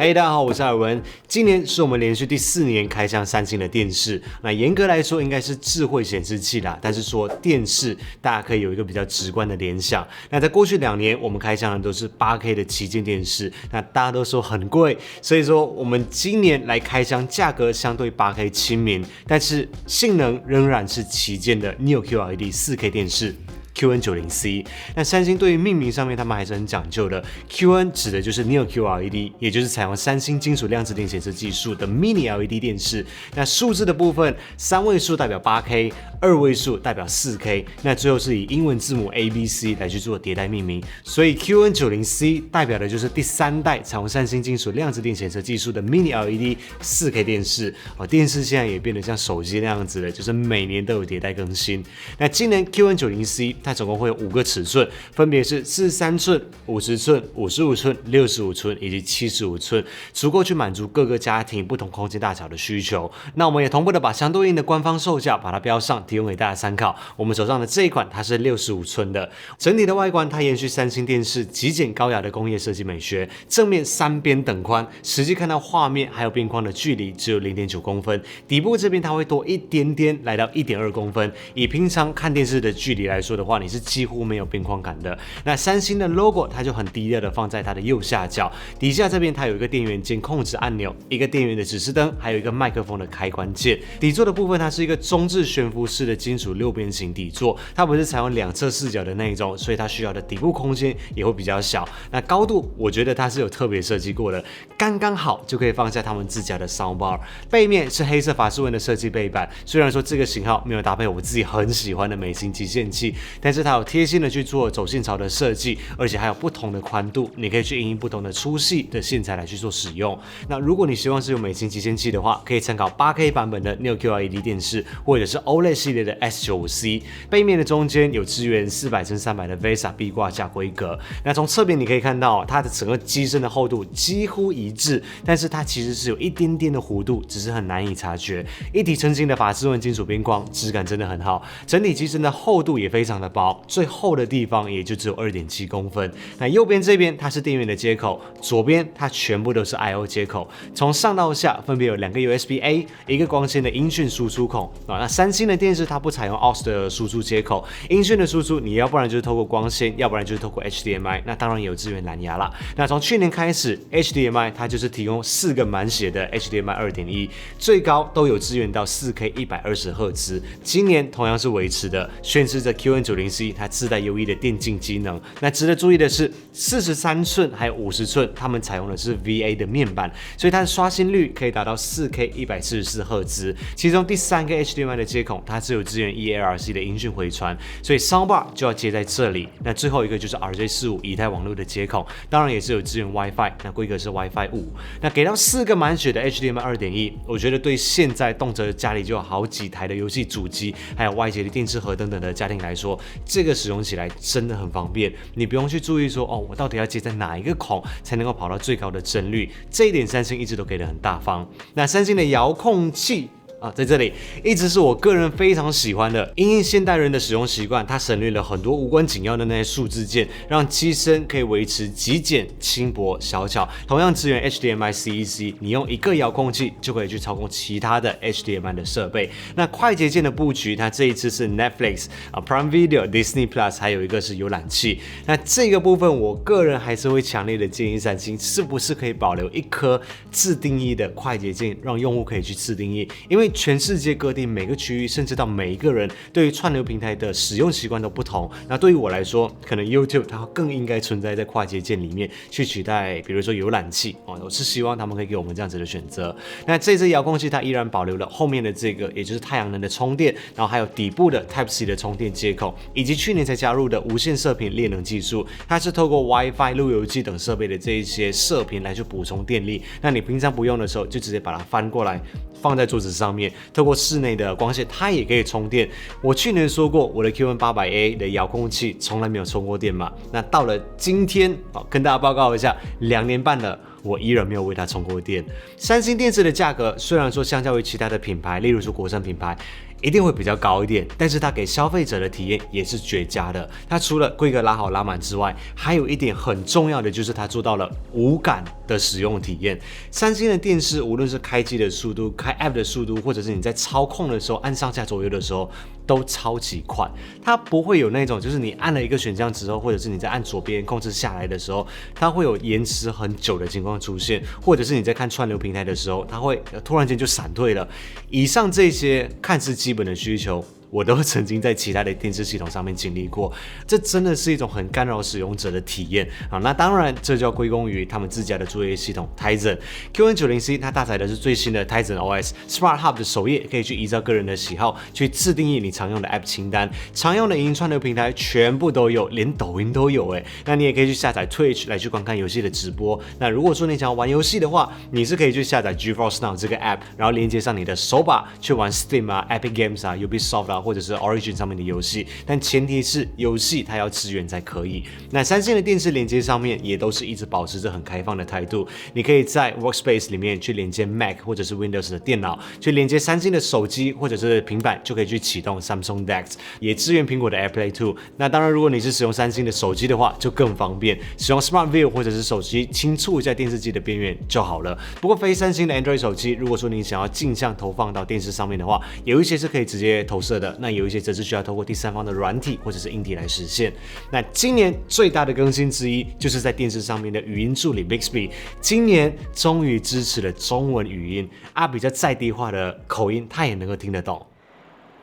嘿，大家好，我是尔文。今年是我们连续第4年开箱三星的电视。那严格来说，应该是智慧显示器啦。但是说电视，大家可以有一个比较直观的联想。那在过去2年，我们开箱的都是8K 的旗舰电视，那大家都说很贵，所以说我们今年来开箱，价格相对8K 亲民，但是性能仍然是旗舰的 Neo QLED 4K 电视。QN90C， 那三星对于命名上面他们还是很讲究的。QN 指的就是 Neo QLED， 也就是采用三星金属量子点显示技术的 Mini LED 电视。那数字的部分，3位数代表 8K，2位数代表 4K， 那最后是以英文字母 ABC 来去做迭代命名。所以 QN90C 代表的就是第3代采用三星金属量子点显示技术的 Mini LED 4K 电视。电视现在也变得像手机那样子了，就是每年都有迭代更新。那今年 QN90C它总共会有5个尺寸，分别是43寸、50寸、55寸、65寸以及75寸，足够去满足各个家庭不同空间大小的需求。那我们也同步的把相对应的官方售价把它标上，提供给大家参考。我们手上的这一款它是65寸的，整体的外观它延续三星电视极简高雅的工业设计美学，正面3边等宽，实际看到画面还有边框的距离只有 0.9 公分，底部这边它会多一点点，来到 1.2 公分。以平常看电视的距离来说的话，你是几乎没有边框感的。那三星的 logo 它就很低调的放在它的右下角，底下这边它有一个电源键控制按钮，一个电源的指示灯，还有一个麦克风的开关键。底座的部分它是一个中置悬浮式的金属6边形底座，它不是采用2侧视角的那一种，所以它需要的底部空间也会比较小。那高度我觉得它是有特别设计过的，刚刚好就可以放下他们自家的 soundbar。背面是黑色法式纹的设计背板，虽然说这个型号没有搭配我自己很喜欢的美型极限器，但是它有贴心的去做走线槽的设计，而且还有不同的宽度，你可以去因应不同的粗细的线材来去做使用。那如果你希望是有美型极限器的话，可以参考 8K 版本的 Neo QLED 电视，或者是 OLED 系列的 S95C。背面的中间有支援400×300的 VESA 壁挂架规格。那从侧边你可以看到，它的整个机身的厚度几乎一致，但是它其实是有一点点的弧度，只是很难以察觉。一体成型的法式纹金属边框，质感真的很好。整体机身的厚度也非常的薄，最厚的地方也就只有 2.7 公分。那右边这边它是电源的接口，左边它全部都是 I/O 接口，从上到下分别有2个 USB-A， 一个光纤的音讯输出孔。那三星的电视它不采用 AUX 的输出接口，音讯的输出你要不然就是透过光纤，要不然就是透过 HDMI， 那当然也有支援蓝牙啦。那从去年开始 HDMI 它就是提供4个满血的 HDMI 2.1， 最高都有支援到 4K 120赫兹。今年同样是维持的，宣示着 QN90C 它自带优异的电竞机能。那值得注意的是，43寸还有50寸，它们采用的是 VA 的面板，所以它的刷新率可以达到 4K 144赫兹。其中第3个 HDMI 的接孔，它是有支援 eARC 的音讯回传，所以 soundbar 就要接在这里。那最后一个就是 RJ45 以太网络的接孔，当然也是有支援 WiFi， 那规格是 WiFi 5。那给到4个满血的 HDMI 2.1， 我觉得对现在动辄家里就有好几台的游戏主机，还有外接的电视盒等等的家庭来说，这个使用起来真的很方便，你不用去注意说我到底要接在哪一个孔才能够跑到最高的帧率，这一点三星一直都给得很大方。那三星的遥控器在这里一直是我个人非常喜欢的，因应现代人的使用习惯，它省略了很多无关紧要的那些数字键，让机身可以维持极简、轻薄、小巧。同样支援 HDMI CEC， 你用一个遥控器就可以去操控其他的 HDMI 的设备。那快捷键的布局，它这一次是 Netflix、Prime Video、Disney Plus， 还有一个是浏览器。那这个部分，我个人还是会强烈的建议三星，是不是可以保留一颗自定义的快捷键，让用户可以去自定义，因为全世界各地每个区域，甚至到每一个人对于串流平台的使用习惯都不同。那对于我来说，可能 YouTube 它更应该存在在快捷键里面去取代，比如说浏览器我是希望他们可以给我们这样子的选择。那这支遥控器它依然保留了后面的这个，也就是太阳能的充电，然后还有底部的 Type-C 的充电接口，以及去年才加入的无线射频猎能技术。它是透过 WiFi、路由器等设备的这一些射频来去补充电力。那你平常不用的时候，就直接把它翻过来放在桌子上面，透过室内的光线，它也可以充电。我去年说过，我的 QN800A 的遥控器从来没有充过电嘛。那到了今天，跟大家报告一下，2年半了，我依然没有为它充过电。三星电视的价格虽然说相较于其他的品牌，例如说国产品牌，一定会比较高一点，但是它给消费者的体验也是绝佳的。它除了规格拉好拉满之外，还有一点很重要的就是它做到了无感的使用体验。三星的电视无论是开机的速度、开 App 的速度，或者是你在操控的时候按上下左右的时候，都超级快。它不会有那种就是你按了一个选项之后，或者是你在按左边控制下来的时候，它会有延迟很久的情况出现，或者是你在看串流平台的时候，它会突然间就闪退了。以上这些看似基本的需求，我都曾经在其他的电视系统上面经历过，这真的是一种很干扰使用者的体验啊！那当然，这就要归功于他们自家的作业系统 Tizen QN90C， 它搭载的是最新的 Tizen OS。Smart Hub 的首页可以去依照个人的喜好去自定义你常用的 App 清单，常用的影音串流平台全部都有，连抖音都有哎。那你也可以去下载 Twitch 来去观看游戏的直播。那如果说你想要玩游戏的话，你是可以去下载 GeForce Now 这个 App， 然后连接上你的手把去玩 Steam 啊、Epic Games 啊、Ubisoft 啊，或者是 Origin 上面的游戏，但前提是游戏它要支援才可以。那三星的电视连接上面也都是一直保持着很开放的态度，你可以在 Workspace 里面去连接 Mac 或者是 Windows 的电脑，去连接三星的手机或者是平板，就可以去启动 Samsung DeX， 也支援苹果的 AirPlay 2。那当然，如果你是使用三星的手机的话，就更方便，使用 Smart View 或者是手机轻触一下电视机的边缘就好了。不过非三星的 Android 手机，如果说你想要镜像投放到电视上面的话，有一些是可以直接投射的，那有一些则是需要透过第三方的软体或者是硬体来实现。那今年最大的更新之一，就是在电视上面的语音助理 Bixby， 今年终于支持了中文语音，比较在地化的口音，它也能够听得懂。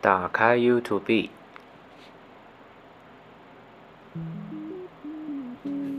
打开 YouTube。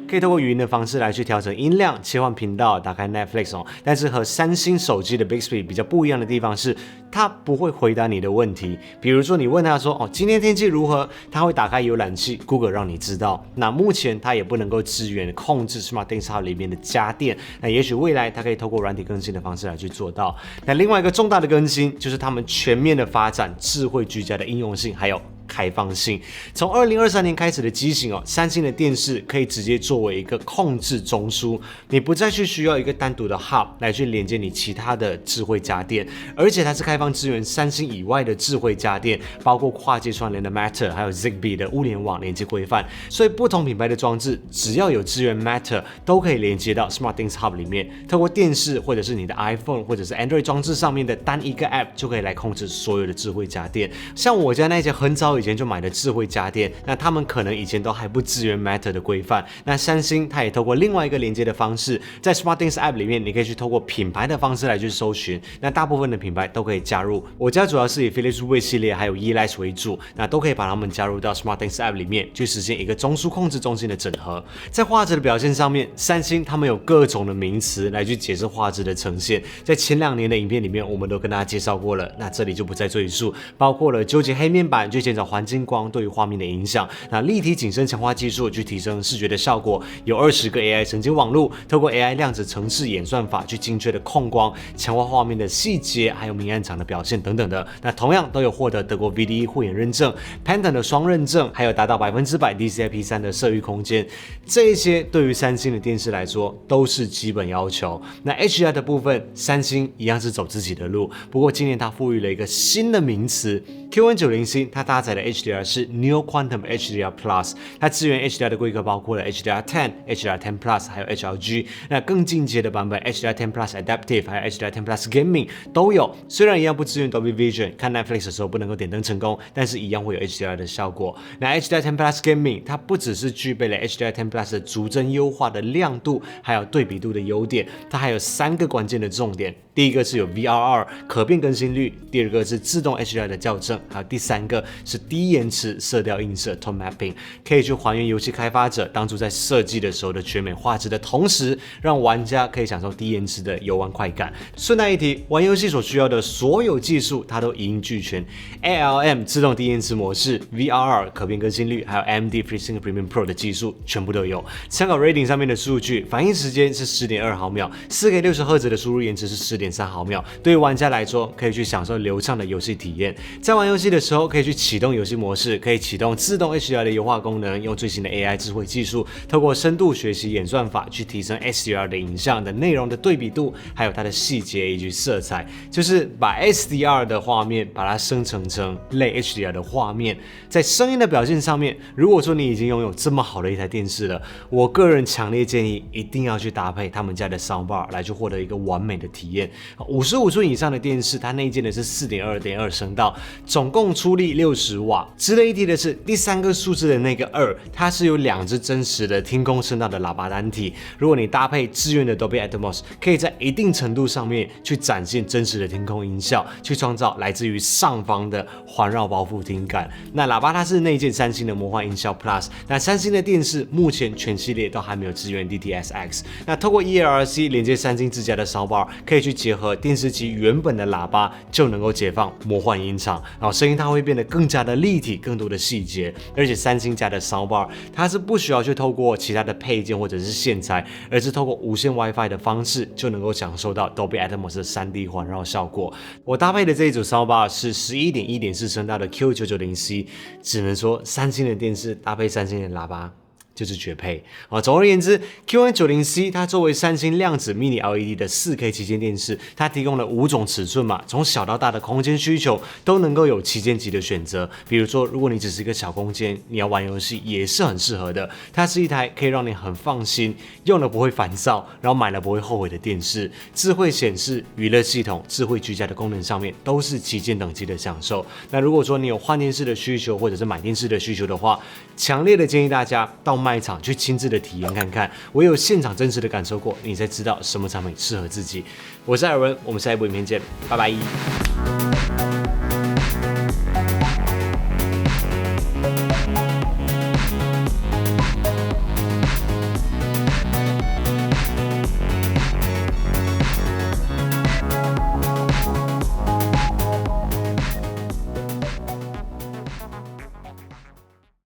可以透过语音的方式来去调整音量、切换频道、打开 Netflix 但是和三星手机的 Bixby 比较不一样的地方是，它不会回答你的问题。比如说你问他说今天天气如何，它会打开浏览器 Google 让你知道。那目前它也不能够支援控制 SmartThings Hub 里面的家电，那也许未来它可以透过软体更新的方式来去做到。那另外一个重大的更新就是他们全面的发展智慧居家的应用性，还有开放性。从2023年开始的机型三星的电视可以直接作为一个控制中枢，你不再去需要一个单独的 Hub 来去连接你其他的智慧家电，而且它是开放支援三星以外的智慧家电，包括跨界串联的 Matter 还有 Zigbee 的物联网连接规范，所以不同品牌的装置只要有支援 Matter 都可以连接到 SmartThings Hub 里面，透过电视或者是你的 iPhone 或者是 Android 装置上面的单一个 App 就可以来控制所有的智慧家电。像我家那些很早以前就买的智慧家电，那他们可能以前都还不支援 Matter 的规范，那三星它也透过另外一个连接的方式，在 SmartThings App 里面，你可以去透过品牌的方式来去搜寻，那大部分的品牌都可以加入。我家主要是以 Philips Hue 系列还有 Elight 为主，那都可以把它们加入到 SmartThings App 里面，去实现一个中枢控制中心的整合。在画质的表现上面，三星他们有各种的名词来去解释画质的呈现，在前2年的影片里面，我们都跟大家介绍过了，那这里就不再赘述，包括了纠结黑面板去减少环境光对于画面的影响，那立体景深强化技术去提升视觉的效果，有20个 AI 神经网路，透过 AI 量子程式演算法去精确的控光，强化画面的细节，还有明暗场的表现等等的。那同样都有获得德国 VDE 护眼认证、Pantone 的双认证，还有达到100% DCI-P3 的色域空间，这一些对于三星的电视来说都是基本要求。那 HDR 的部分，三星一样是走自己的路，不过今年它赋予了一个新的名词 QN90C， 它搭载的 HDR 是 Neo Quantum HDR Plus， 它支援 HDR 的规格包括了 HDR10、HDR10 Plus 还有 HLG， 那更进阶的版本 HDR10 Plus Adaptive 还有 HDR10 Plus Gaming 都有。虽然一样不支援 Dolby Vision， 看 Netflix 的时候不能够点灯成功，但是一样会有 HDR 的效果。那 HDR10 Plus Gaming 它不只是具备了 HDR10 Plus 的逐帧优化的亮度还有对比度的优点，它还有3个关键的重点。第一个是有 VRR 可变更新率，第二个是自动 HDR 的校正，还有第3个是低延迟色调映射 Tone Mapping， 可以去还原游戏开发者当初在设计的时候的全美画质的同时，让玩家可以享受低延迟的游玩快感。顺带一提，玩游戏所需要的所有技术它都一应俱全， ALM 自动低延迟模式、VRR 可变更新率，还有 AMD FreeSync Premium Pro 的技术全部都有。参考 Rating 上面的数据，反应时间是 10.2 毫秒， 4K 60Hz 的输入延迟是 10.3 毫秒，对于玩家来说可以去享受流畅的游戏体验。在玩游游戏的时候可以去启动游戏模式，可以启动自动 HDR 的优化功能，用最新的 AI 智慧技术，透过深度学习演算法去提升 HDR 的影像的内容的对比度，还有它的细节以及色彩，就是把 SDR 的画面把它生成类 HDR 的画面。在声音的表现上面，如果说你已经拥有这么好的一台电视了，我个人强烈建议一定要去搭配他们家的 Soundbar 来去获得一个完美的体验。55寸以上的电视，它内建的是 4.2.2 声道，总共出力60瓦。值得一提的是，第三个数字的那个2，它是有2只真实的听功声道的喇叭单体。如果你搭配支援的 Dolby Atmos， 可以在一定程度上面去展现真实的听空音效，去创造来自于上方的环绕包覆听感。那喇叭它是内建三星的魔幻音效 Plus， 那三星的电视目前全系列都还没有支援 DTS:X。那透过 eRC 连接三星自家的 Soundbar， 可以去结合电视机原本的喇叭，就能够解放魔幻音场，然后声音它会变得更加的立体，更多的细节。而且三星家的 Soundbar 它是不需要去透过其他的配件或者是线材，而是透过无线 WiFi 的方式就能够享受到 Dolby Atmos 的 3D 环绕效果。我搭配的这一组 Soundbar 是 11.1.4 声道的 Q990C， 只能说三星的电视搭配三星的喇叭就是绝配啊！总而言之 ，Q990C 它作为三星量子 Mini LED 的 4K 旗舰电视，它提供了5种尺寸嘛，从小到大的空间需求都能够有旗舰级的选择。比如说，如果你只是一个小空间，你要玩游戏也是很适合的。它是一台可以让你很放心，用了不会烦躁，然后买了不会后悔的电视。智慧显示、娱乐系统、智慧居家的功能上面都是旗舰等级的享受。那如果说你有换电视的需求，或者是买电视的需求的话，强烈的建议大家到卖场去亲自的体验看看，唯有现场真实的感受过，你才知道什么产品适合自己。我是艾尔文，我们下一部影片见，拜拜。